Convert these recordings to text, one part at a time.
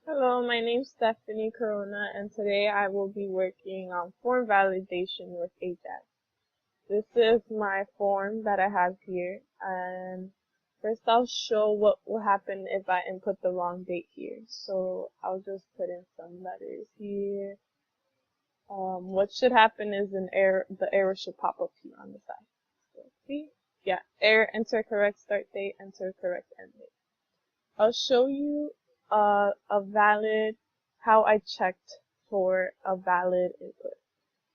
Hello, my name's Stephanie Corona, and today I will be working on form validation with Ajax. This is my form that I have here, and first I'll show what will happen if I input the wrong date here. So I'll just put in some letters here. What should happen is the error should pop up here on the side. So see? Yeah, error, enter correct start date, enter correct end date. I'll show you how I checked for a valid input.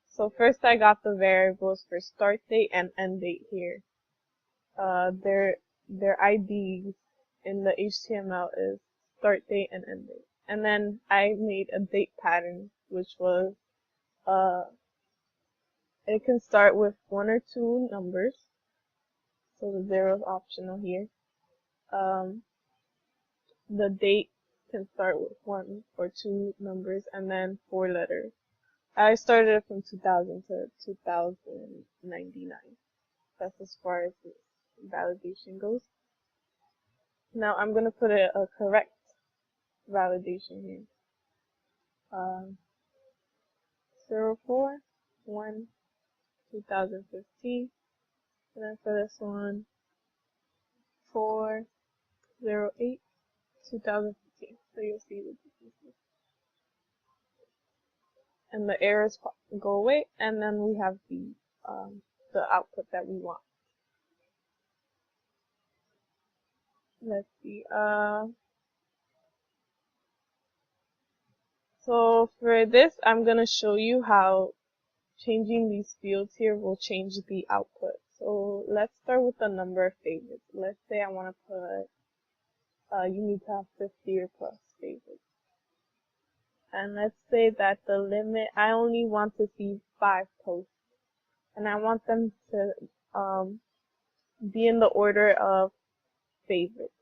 So first I got the variables for start date and end date here. Their IDs in the HTML is start date and end date. And then I made a date pattern, which was, it can start with one or two numbers. So the zero is optional here. The date can start with one or two numbers and then four letters. I started it from 2000 to 2099. That's as far as the validation goes. Now I'm going to put a correct validation here. 04/1/2015. And then for this one, 4/08/2015. So you'll see the differences. And the errors go away, and then we have the output that we want. Let's see. So for this, I'm gonna show you how changing these fields here will change the output. So let's start with the number of favorites. Let's say I want to put, you need to have 50 or plus favorites. And let's say that the limit, I only want to see 5 posts. And I want them to be in the order of favorites.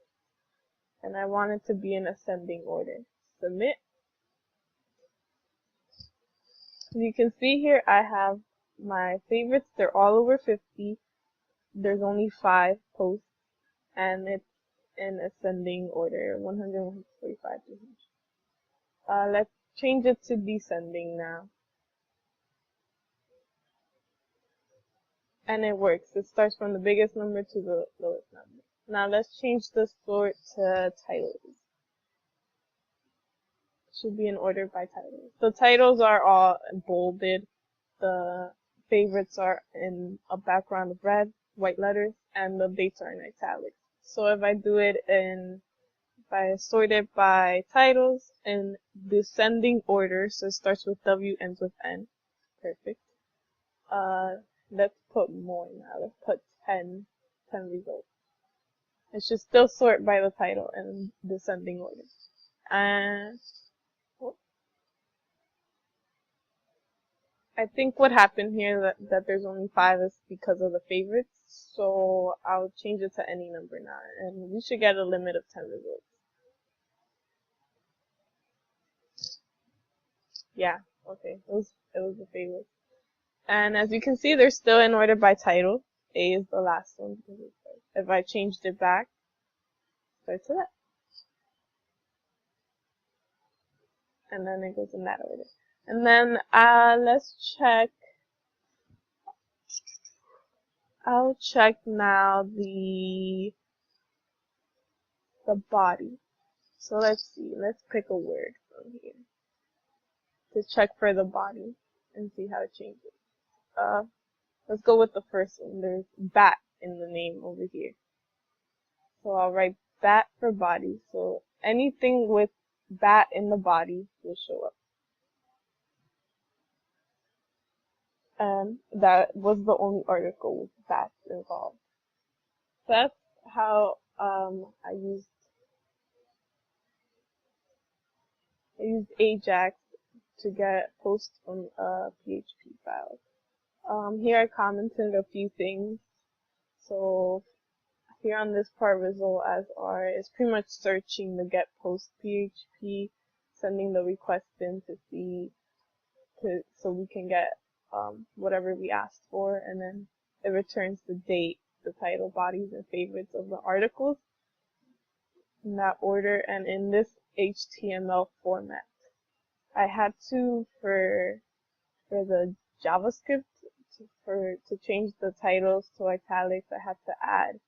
And I want it to be in ascending order. Submit. As you can see here, I have my favorites. They're all over 50. There's only 5 posts. And it's in ascending order, 100, 145, 200. Let's change it to descending now. And it works. It starts from the biggest number to the lowest number. Now let's change the sort to titles. It should be in order by titles. The titles are all bolded. The favorites are in a background of red, white letters, and the dates are in italics. So if I do it if I sort it by titles in descending order, so it starts with W, ends with N. Perfect. Let's put more now. Let's put 10 results. It should still sort by the title in descending order. And I think what happened here that there's only 5 is because of the favorites. So I'll change it to any number now, and we should get a limit of 10 results. Yeah, okay, it was the favorites. And as you can see, they're still in order by title. A is the last one. If I changed it back, start to that. And then it goes in that order. And then let's check. I'll check now the body. So let's see. Let's pick a word from here to check for the body and see how it changes. Let's go with the first one. There's bat in the name over here. So I'll write bat for body. So anything with bat in the body will show up. And that was the only article with bats involved. So that's how I used Ajax to get posts from PHP files. Here I commented a few things. So here on this part, result as R is pretty much searching the get post PHP, sending the request in to see so we can get whatever we asked for, and then it returns the date, the title, bodies, and favorites of the articles in that order. And in this HTML format. I had to for the JavaScript to change the titles to italics. I had to add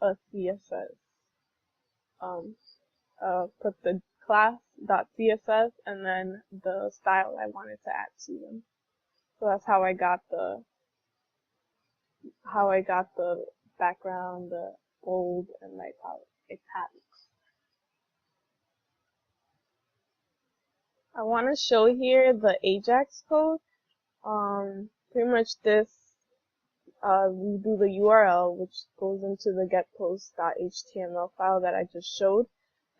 a CSS. Put the class.css and then the style I wanted to add to them. So that's how I got the background, the bold and the italics. I want to show here the Ajax code. Pretty much this, we do the URL, which goes into the getPost.html file that I just showed.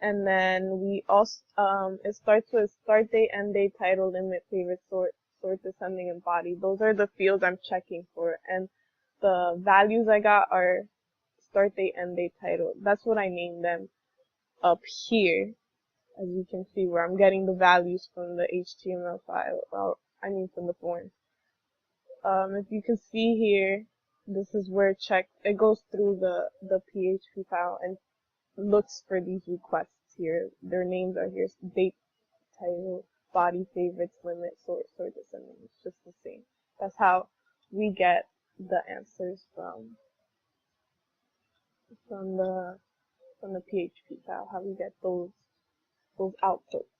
And then we also, it starts with start date, end date, title, limit, favorite, sort, descending, and body. Those are the fields I'm checking for. And the values I got are start date, end date, title. That's what I named them up here. As you can see, where I'm getting the values from the HTML file, well, I mean from the form. If you can see here, this is where it goes through the PHP file and looks for these requests here. Their names are here: date, title, body, favorites, limit, sort, descending. It's just the same. That's how we get the answers from the PHP file. How we get those outputs.